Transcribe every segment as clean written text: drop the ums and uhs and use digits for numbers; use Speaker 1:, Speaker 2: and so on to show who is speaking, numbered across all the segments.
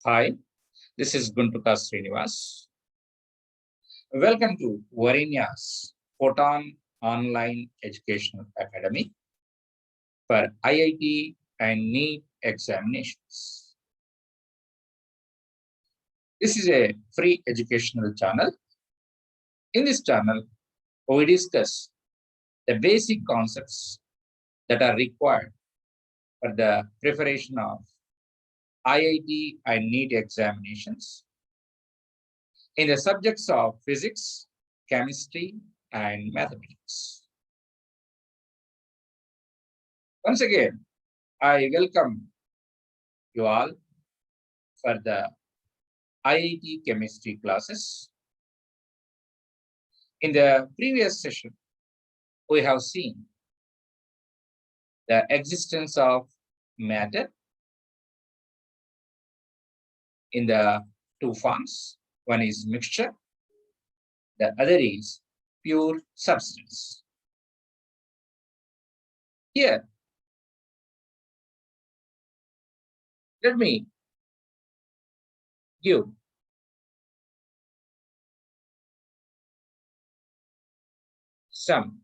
Speaker 1: Hi, this is Guntuka Srinivas. Welcome to Varinya's Photon Online Educational Academy for IIT and NEET examinations. This is a free educational channel. In this channel, we discuss the basic concepts that are required for the preparation of IIT and NEET examinations in the subjects of physics, chemistry, and mathematics. Once again, I welcome you all for the IIT chemistry classes. In the previous session, we have seen the existence of matter in the two forms. One is mixture, the other is pure substance. Here, let me give some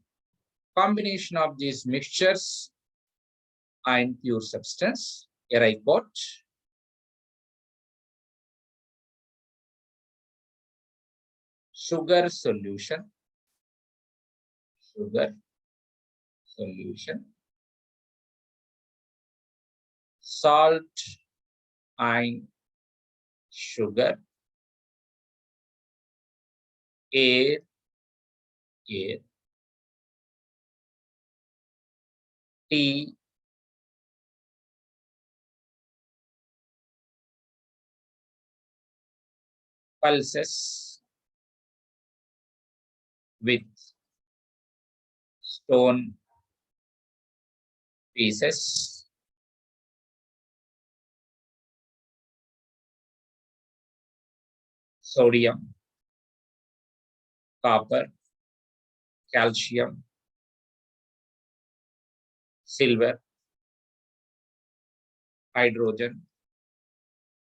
Speaker 1: combination of these mixtures and pure substance. Here I quote, sugar solution, salt and sugar, air, tea, pulses with stone pieces, sodium, copper, calcium, silver, hydrogen,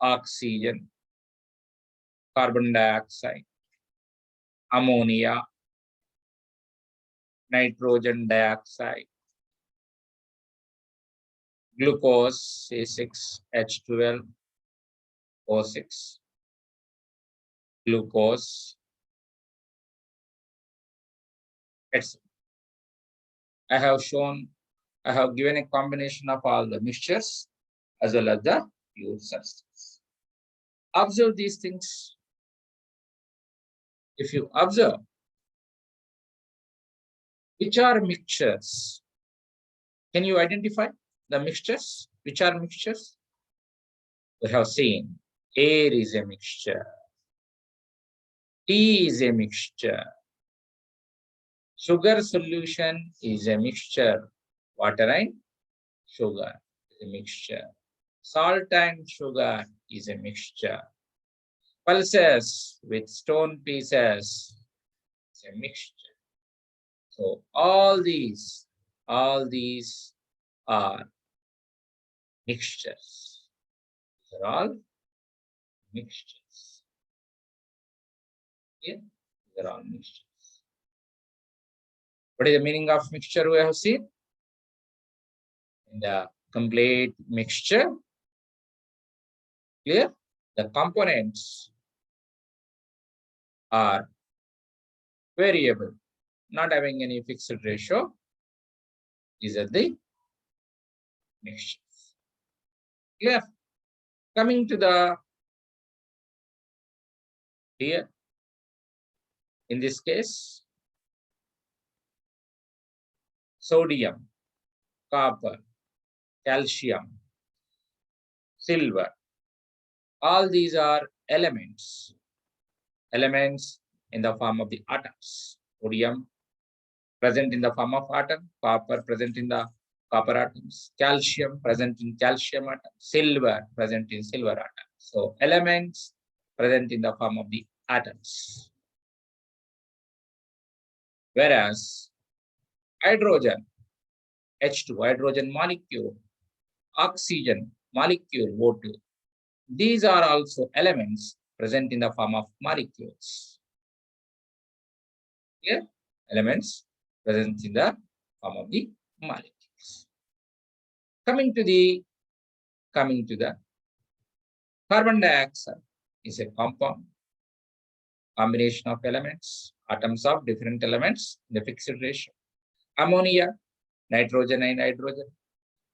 Speaker 1: oxygen, carbon dioxide, ammonia, nitrogen dioxide, glucose C6H12O6, glucose, etc. I have given a combination of all the mixtures as well as the pure substance. Observe these things. If you observe, which are mixtures? Can you identify the mixtures? Which are mixtures? We have seen air is a mixture, tea is a mixture, sugar solution is a mixture, water and sugar is a mixture, salt and sugar is a mixture, pulses with stone pieces is a mixture. So all these are mixtures. These are all mixtures. Yeah, these are all mixtures. What is the meaning of mixture we have seen? In the complete mixture, here the components are variable, not having any fixed ratio. These are the mixtures. Clear? Coming to the here, in this case, sodium, copper, calcium, silver, all these are elements in the form of the atoms. Sodium present in the form of atom, copper present in the copper atoms, calcium present in calcium atoms, silver present in silver atoms. So elements present in the form of the atoms. Whereas hydrogen, H2, hydrogen molecule, oxygen molecule, O2, These are also elements present in the form of molecules. Here, elements present in the form of the molecules. Coming to the carbon dioxide is a compound, combination of elements, atoms of different elements in a fixed ratio. Ammonia, nitrogen and hydrogen,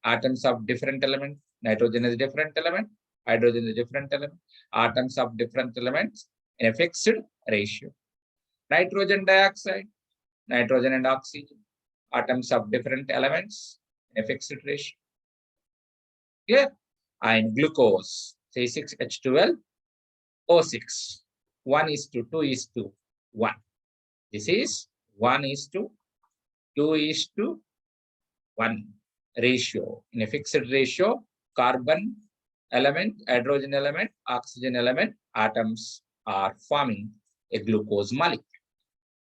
Speaker 1: atoms of different elements. Nitrogen is a different element, hydrogen is a different element, atoms of different elements in a fixed ratio. Nitrogen dioxide, nitrogen and oxygen, atoms of different elements in a fixed ratio. Here, and glucose, C6H12O6, 1:2:1. This is 1:2:1 ratio. In a fixed ratio, carbon element, hydrogen element, oxygen element, atoms are forming a glucose molecule.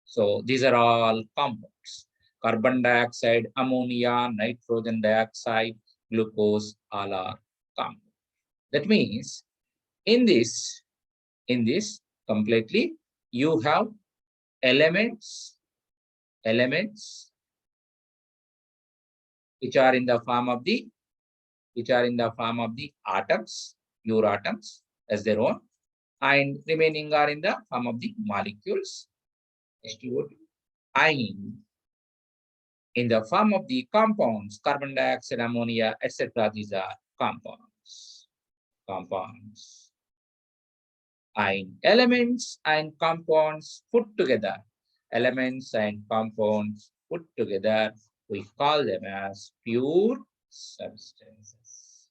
Speaker 1: So these are all compounds. Carbon dioxide, ammonia, nitrogen dioxide, glucose, all are compounds. That means in this completely, you have elements which are in the form of the atoms, pure atoms as their own, and remaining are in the form of the molecules, H2O2, and in the form of the compounds, carbon dioxide, ammonia, etc. These are compounds. And elements and compounds put together, we call them as pure substances.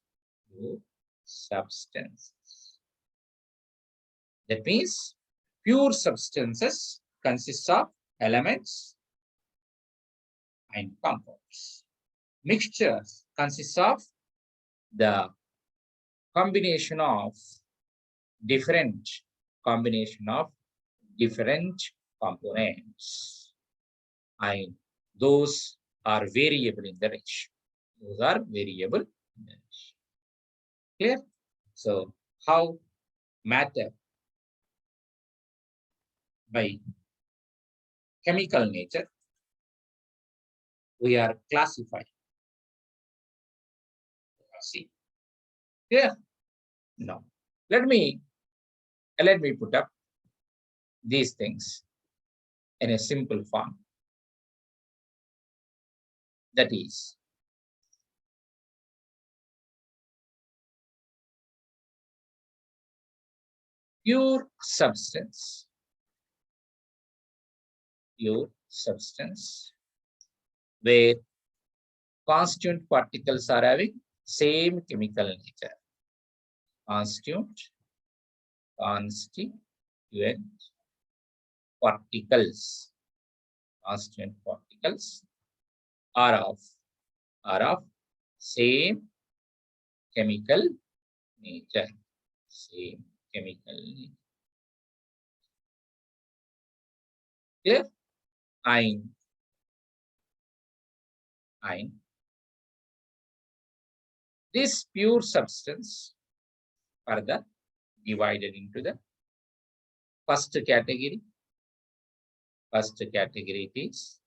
Speaker 1: That means pure substances consist of elements and compounds. Mixtures consist of the combination of different components, and those are variable in the ratio. Clear? So how matter by chemical nature we are classified. See, here now let me put up these things in a simple form. That is, pure substance where constituent particles are having same chemical nature. Constituent particles are of same chemical nature. Clear? And this pure substance further divided into the first category. First category is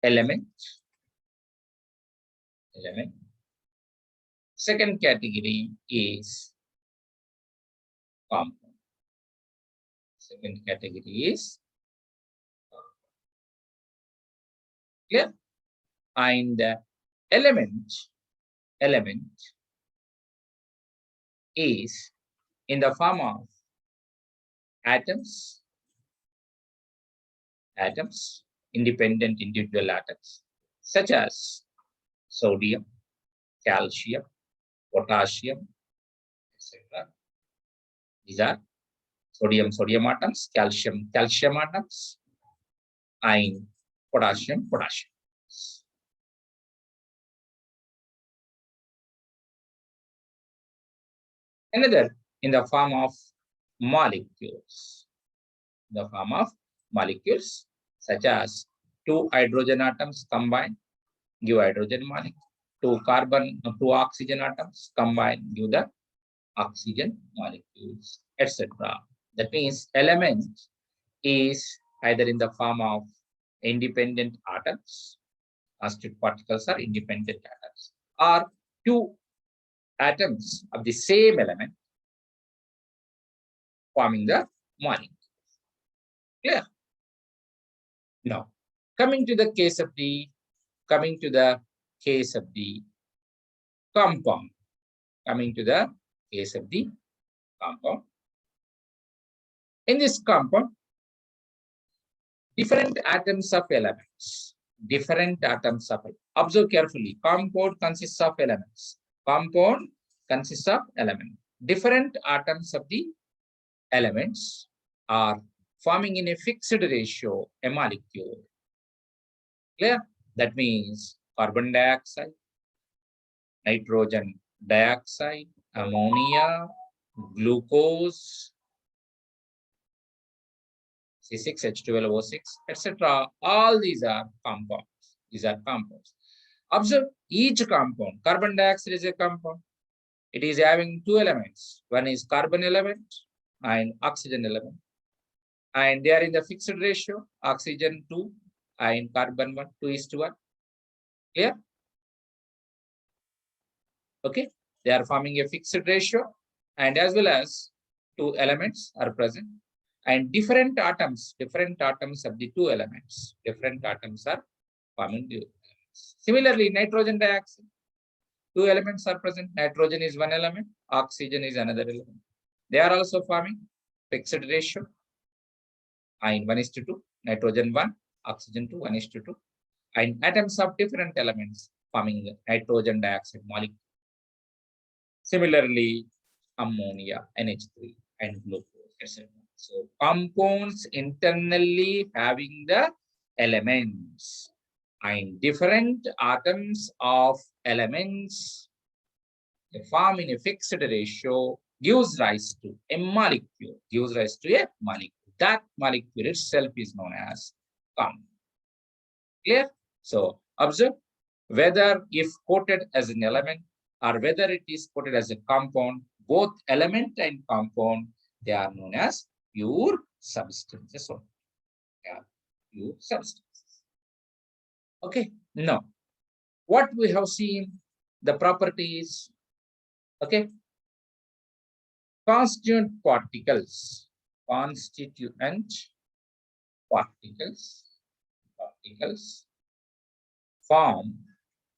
Speaker 1: element. Second category is compound. Clear? And element is in the form of atoms, independent individual atoms, such as sodium, calcium, potassium, etc. These are sodium atoms, calcium atoms, and potassium. Another in the form of molecules. Such as two hydrogen atoms combined give hydrogen molecule. two oxygen atoms combine give the oxygen molecules, etc. That means element is either in the form of independent atoms, constituent particles are independent atoms, or two atoms of the same element forming the molecule. Clear? Now, coming to the case of the compound. Coming to the case of the compound. In this compound, different atoms of elements. Different atoms of it. Observe carefully. Compound consists of elements. Compound consists of elements. Different atoms of the elements are forming in a fixed ratio a molecule. Clear? That means carbon dioxide, nitrogen dioxide, ammonia, glucose, C6H12O6, etc. All these are compounds. These are compounds. Observe each compound. Carbon dioxide is a compound. It is having two elements. One is carbon element and oxygen element. And they are in the fixed ratio, oxygen 2 and carbon 1, 2:1. Clear? Okay. They are forming a fixed ratio, and as well as two elements are present. And different atoms of the two elements, different atoms are forming the elements. Similarly, nitrogen dioxide, two elements are present. Nitrogen is one element, oxygen is another element. They are also forming fixed ratio, and 1:2, nitrogen 1, oxygen 2, 1:2. And atoms of different elements forming the nitrogen dioxide molecule. Similarly, ammonia, NH3, and glucose, etc. So compounds internally having the elements and different atoms of elements form in a fixed ratio gives rise to a molecule, That molecule itself is known as compound. Clear? So observe whether if quoted as an element or whether it is quoted as a compound, both element and compound, they are known as pure substances. Pure substances. Okay. Now, what we have seen, the properties. Okay. Constituent particles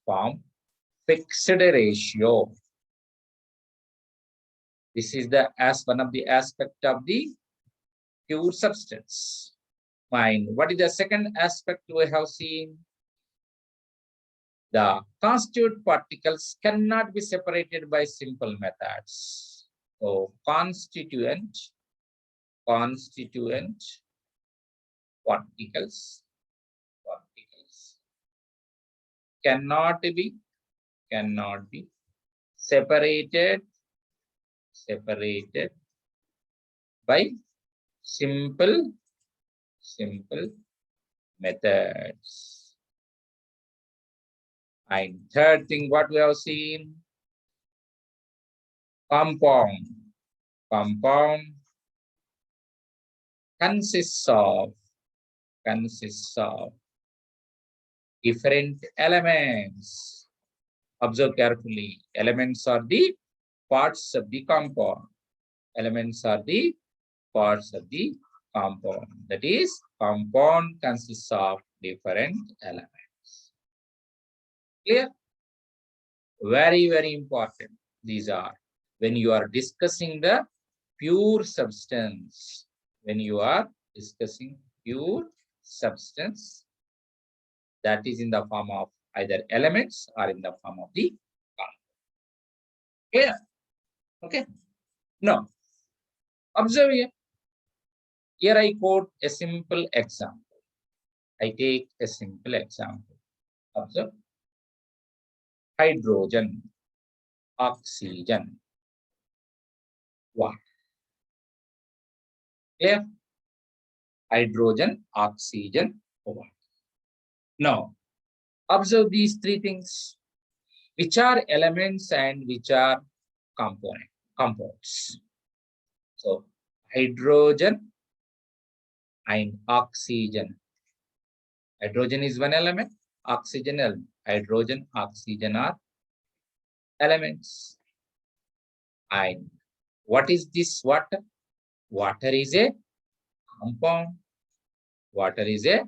Speaker 1: form fixed ratio. This is one of the aspect of the pure substance. Fine. What is the second aspect we have seen? The constituent particles cannot be separated by simple methods. So constituent particles cannot be separated by simple methods. And third thing, what we have seen, compound consists of different elements. Observe carefully. Elements are the parts of the compound. That is, compound consists of different elements. Clear? Very, very important. These are when you are discussing the pure substance. When you are discussing pure substance, that is in the form of either elements or in the form of the compound. Clear? Okay. Now, observe here. Here I quote a simple example. I take a simple example. Observe. Hydrogen, oxygen, water. Clear? Hydrogen, oxygen, water. Now, observe these three things. which are elements and which are compounds. So hydrogen and oxygen. Hydrogen is one element, oxygen element. Hydrogen, oxygen are elements. And what is this water? Water is a compound. Water is a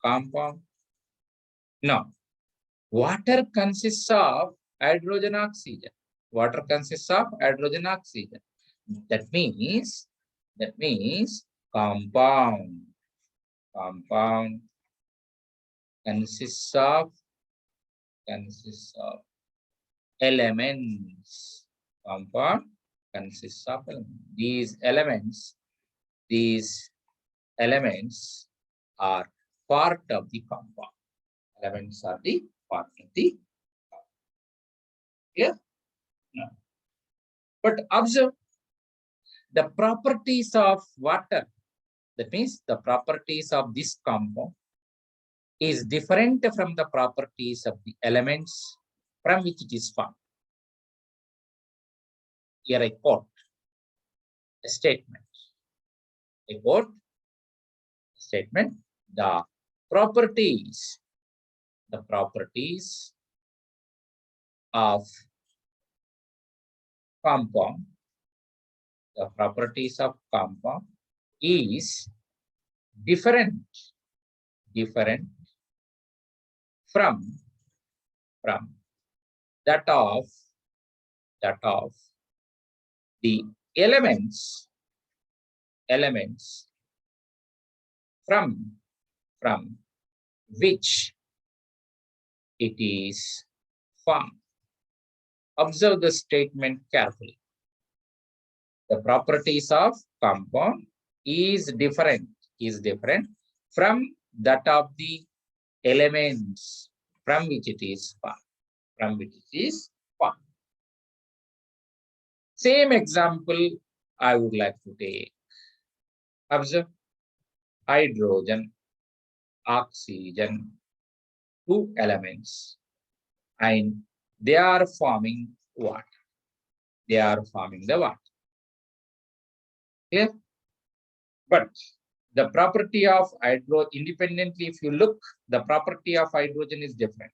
Speaker 1: compound. Now, water consists of hydrogen, oxygen. Water consists of hydrogen, oxygen. That means compound. Compound consists of elements. Compound consists of elements. These elements are part of the compound. Elements are the part of the compound. Yeah. No. But observe the properties of water. That means the properties of this compound is different from the properties of the elements from which it is formed. Here I quote a statement. I quote a statement. The properties of compound, is different from that of the elements from which it is formed. Observe the statement carefully. The properties of compound is different from that of the elements from which it is formed. Same example I would like to take. Observe hydrogen, oxygen, two elements, and they are forming water. They are forming the water. Clear? But the property of independently, if you look, the property of hydrogen is different.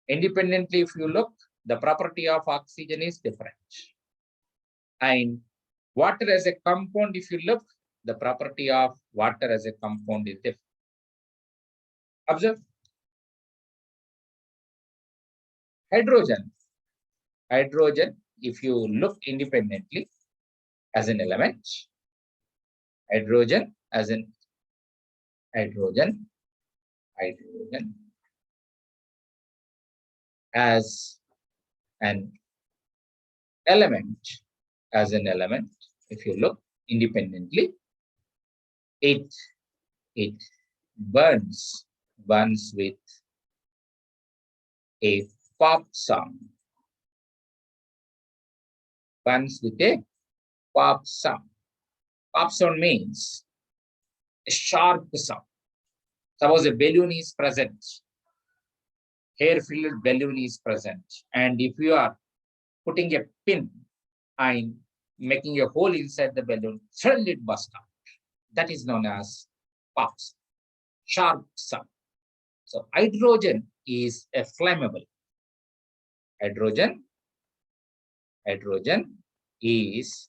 Speaker 1: Independently, if you look, the property of oxygen is different. And water as a compound, if you look, the property of water as a compound is different. Observe. Hydrogen, if you look independently as an element, hydrogen as an element, if you look independently, it burns with a pop sound. Burns with a pop sound. Pop sound means a sharp sound. Suppose a balloon is present, air-filled balloon is present, and if you are putting a pin and making a hole inside the balloon, suddenly it bursts out. That is known as pop sound, sharp sound. So hydrogen is a flammable. Hydrogen is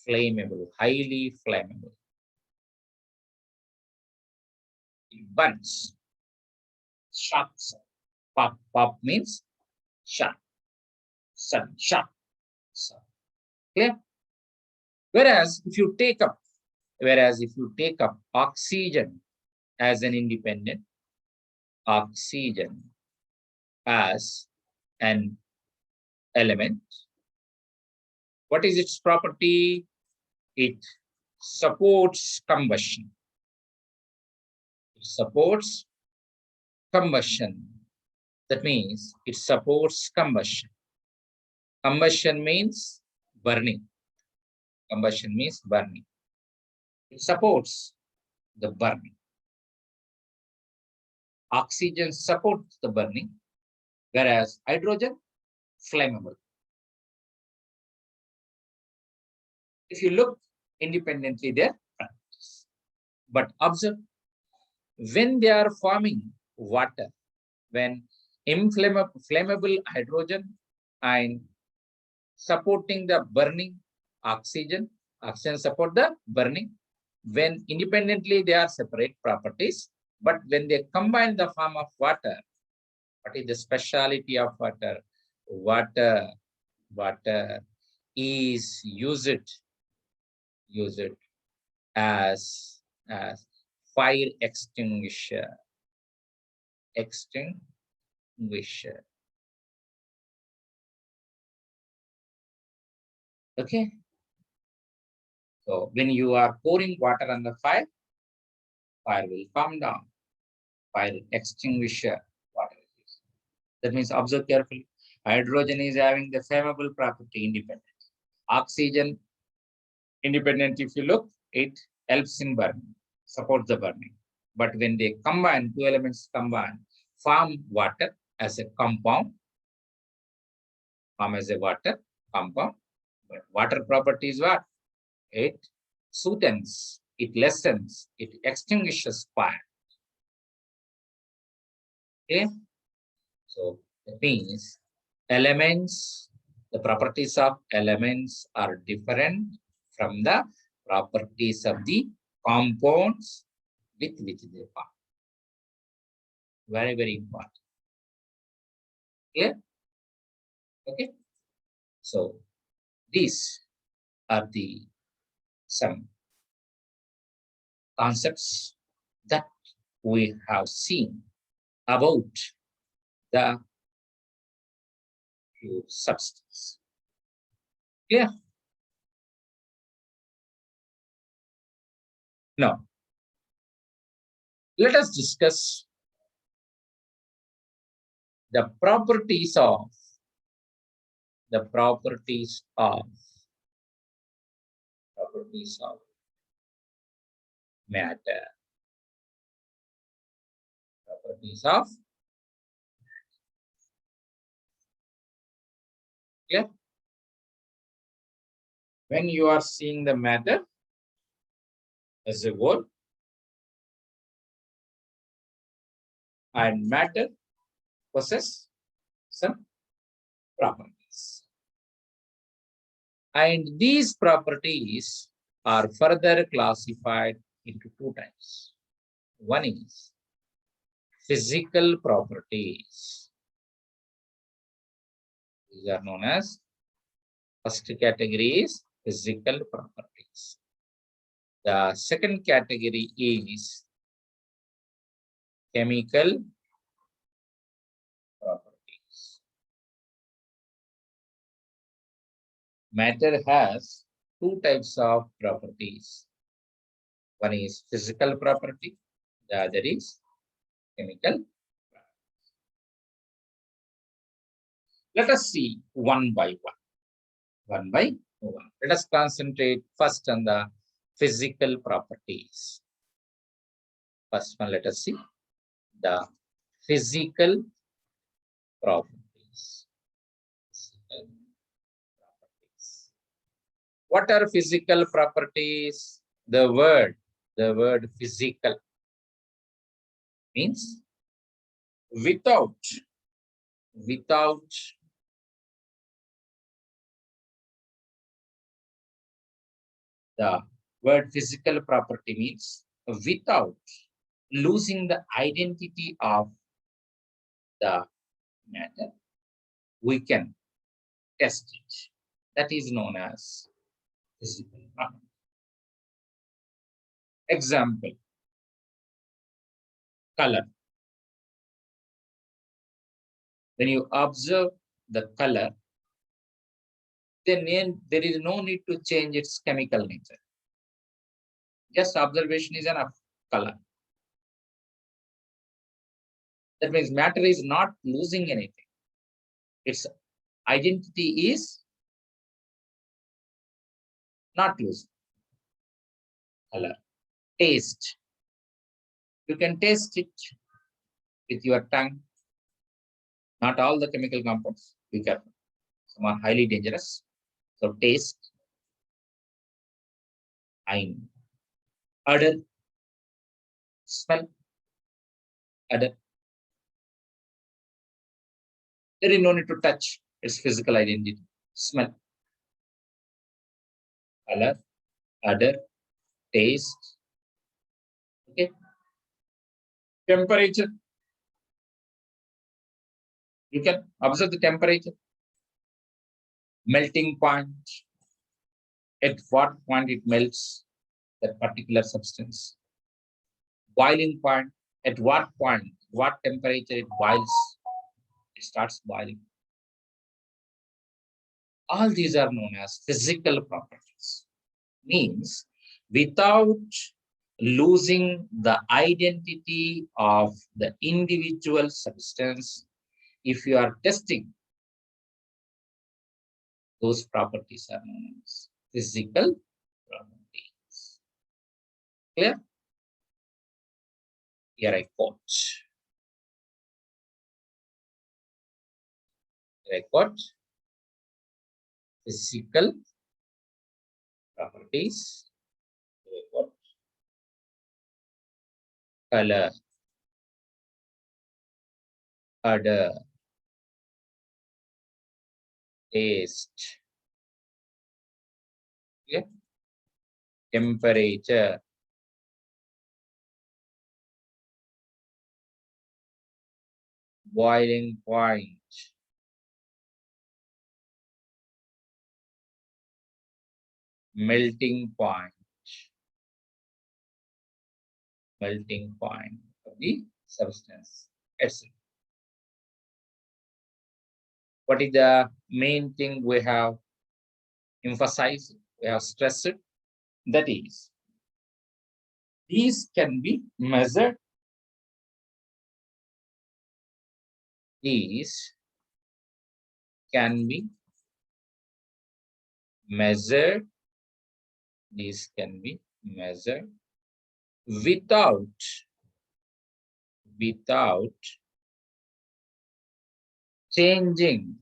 Speaker 1: flammable, highly flammable. It burns. Sharp sound. Pop means sharp. Sudden, sharp. So, clear? Whereas if you take up oxygen as an independent, oxygen as an element, what is its property? It supports combustion. It supports combustion. That means it supports combustion. Combustion means burning. Combustion means burning. It supports the burning. Oxygen supports the burning, whereas hydrogen, flammable. If you look independently, they're properties. But observe, when they are forming water, when flammable hydrogen and supporting the burning oxygen, oxygen support the burning, when independently they are separate properties, but when they combine the form of water, what is the speciality of water? Water is used as fire extinguisher. Okay. So when you are pouring water on the fire will calm down. Fire extinguisher, water is used. That means observe carefully. Hydrogen is having the flammable property independent. Oxygen independent, if you look, it helps in burning, supports the burning. But when they combine, two elements combine, form water as a compound, form as a water compound. But water property is what? It soothes, it lessens, it extinguishes fire. Okay, so that means elements, the properties of elements are different from the properties of the compounds with which they form. Very, very important. Clear? Okay. So these are the some concepts that we have seen about the pure substance. Yeah. Now, let us discuss the properties of matter. Properties of yeah. When you are seeing the matter as a whole, and matter possess some properties. And these properties are further classified into two types. One is physical properties. These are known as, first category is physical properties. The second category is chemical properties. Matter has two types of properties. One is physical property, the other is chemical property. Let us see one by one. Let us concentrate first on the physical properties. First one, let us see the physical properties. What are physical properties? The word physical means without the word physical property means without losing the identity of the matter, we can test it. That is known as physical property. Example, color. When you observe the color, then there is no need to change its chemical nature. Just observation is enough. Color. That means matter is not losing anything. Its identity is not losing. Color. Taste. You can taste it with your tongue. Not all the chemical compounds, be careful. Some are highly dangerous. So taste, ein, odor, smell, odor. There is no need to touch its physical identity. Smell, color, odor, taste. Okay. Temperature. You can observe the temperature. Melting point. At what point it melts that particular substance. Boiling point. At what point, what temperature it boils, it starts boiling. All these are known as physical properties. Means without losing the identity of the individual substance, if you are testing, those properties are known as physical properties. Clear? Here I quote. Here I quote. Physical properties. Here I quote. Color, odor, taste, okay, temperature, boiling point, melting point of the substance, etc. What is the main thing we have emphasized, we have stressed? That is, these can be measured. These can be measured. These can be measured without changing,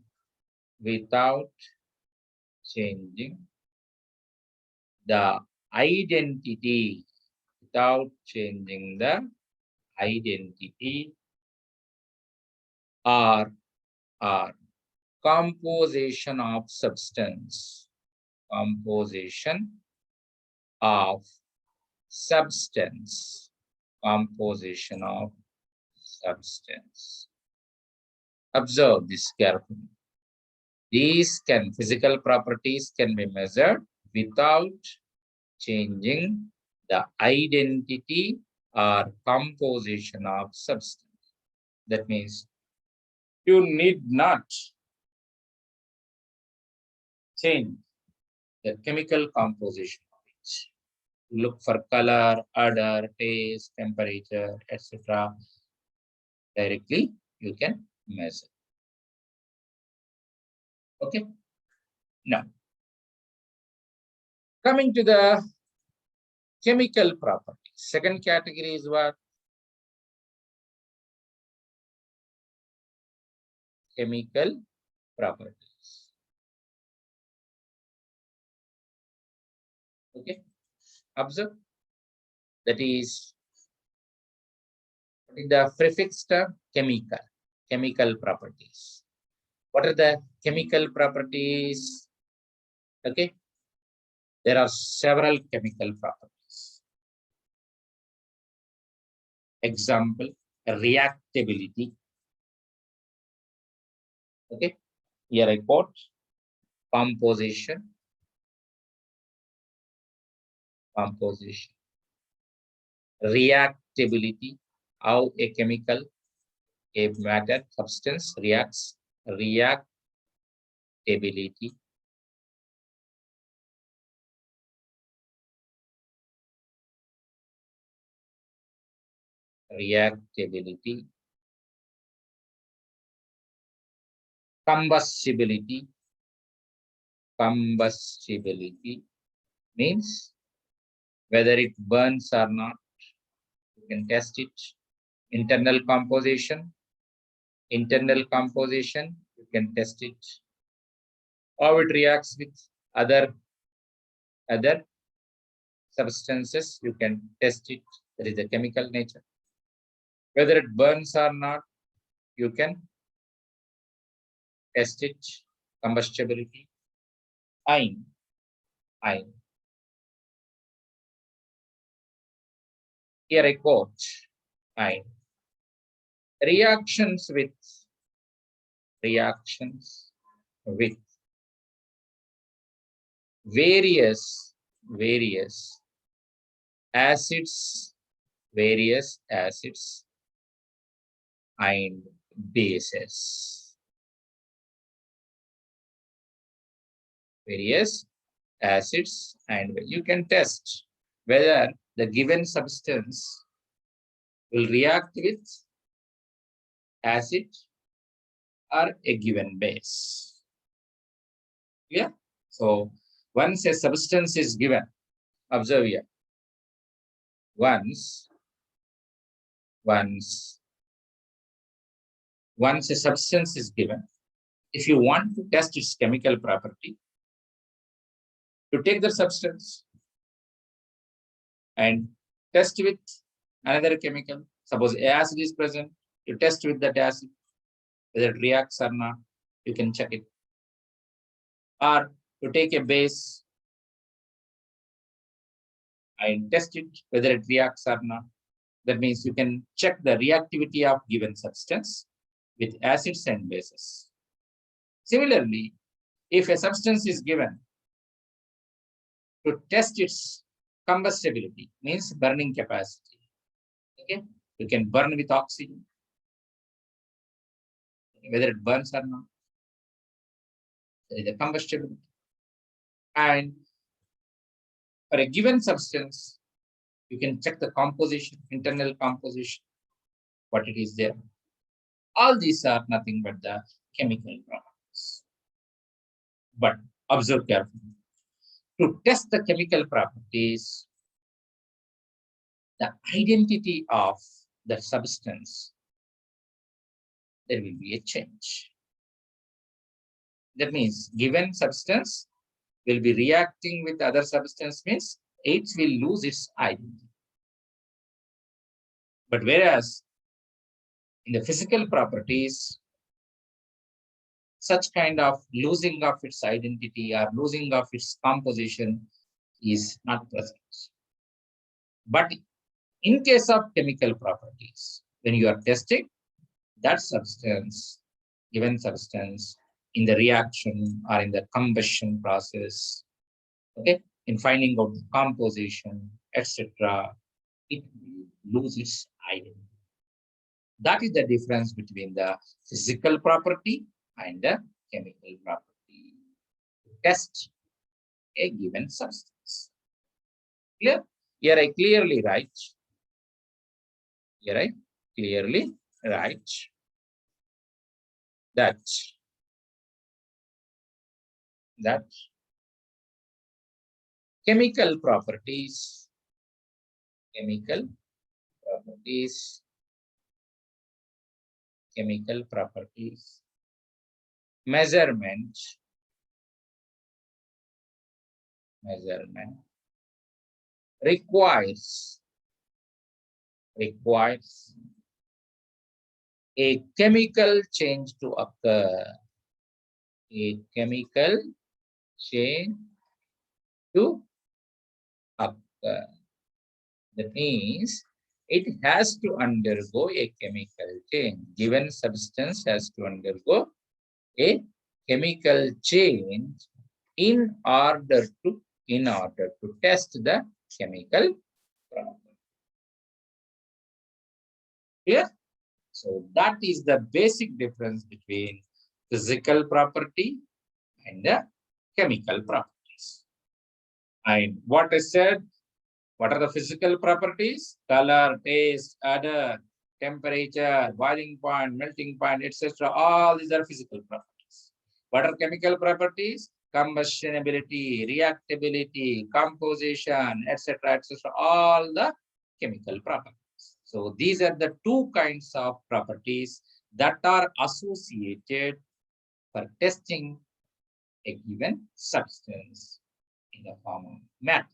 Speaker 1: without changing the identity, without changing the identity or composition of substance, composition of substance, composition of substance. Observe this carefully. These physical properties can be measured without changing the identity or composition of substance. That means you need not change the chemical composition of it. Look for color, odor, taste, temperature, etc. Directly you can measure. Okay. Now, coming to the chemical properties. Second category is what? Chemical properties. Okay. Observe. That is the prefix term chemical. Chemical properties. What are the chemical properties? Okay. There are several chemical properties. Example, reactability. Okay. Here I quote composition. Composition. Reactability. How a chemical, a matter, substance reacts. Reactability. Reactability. Combustibility. Combustibility means whether it burns or not. You can test it. Internal composition, internal composition, you can test it. How it reacts with other substances, you can test it. That is the chemical nature. Whether it burns or not, you can test it. Combustibility. Ion. Here I quote ion. Reactions with various acids and bases. Various acids, and you can test whether the given substance will react with acid or a given base. Yeah. So once a substance is given, observe here. Once a substance is given, if you want to test its chemical property, you take the substance and test with another chemical. Suppose acid is present, you test with that acid, whether it reacts or not, you can check it. Or you take a base and test it, whether it reacts or not. That means you can check the reactivity of given substance with acids and bases. Similarly, if a substance is given, to test its combustibility, means burning capacity. Okay, you can burn with oxygen, whether it burns or not. There is a combustibility. And for a given substance, you can check the composition, internal composition, what it is there. All these are nothing but the chemical properties. But observe carefully. To test the chemical properties, the identity of the substance, there will be a change. That means given substance will be reacting with other substance, means it will lose its identity. But whereas in the physical properties, such kind of losing of its identity or losing of its composition is not present. But in case of chemical properties, when you are testing that substance, given substance, in the reaction or in the combustion process, okay, in finding out the composition, etc., it loses its identity. That is the difference between the physical property and the chemical property. Test a given substance. Clear? Here I clearly write. That chemical properties measurement requires a chemical change to occur. That means it has to undergo a chemical change. Given substance has to undergo a chemical change in order to test the chemical property. Clear? So that is the basic difference between physical property and the chemical properties. And what I said, what are the physical properties? Color, taste, odor, temperature, boiling point, melting point, etc. All these are physical properties. What are chemical properties? Combustionability, reactability, composition, etc., etc. All the chemical properties. So these are the two kinds of properties that are associated for testing a given substance in the form of matter,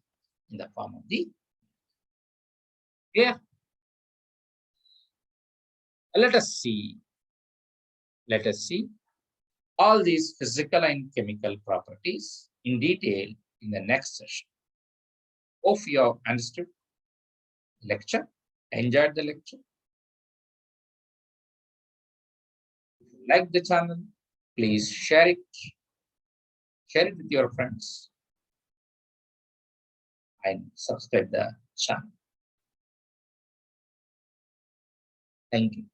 Speaker 1: in the form of the air. Let us see. Let us see all these physical and chemical properties in detail in the next session. Hope you have understood the lecture, enjoyed the lecture. If you like the channel, please share it with your friends and subscribe the channel. Thank you.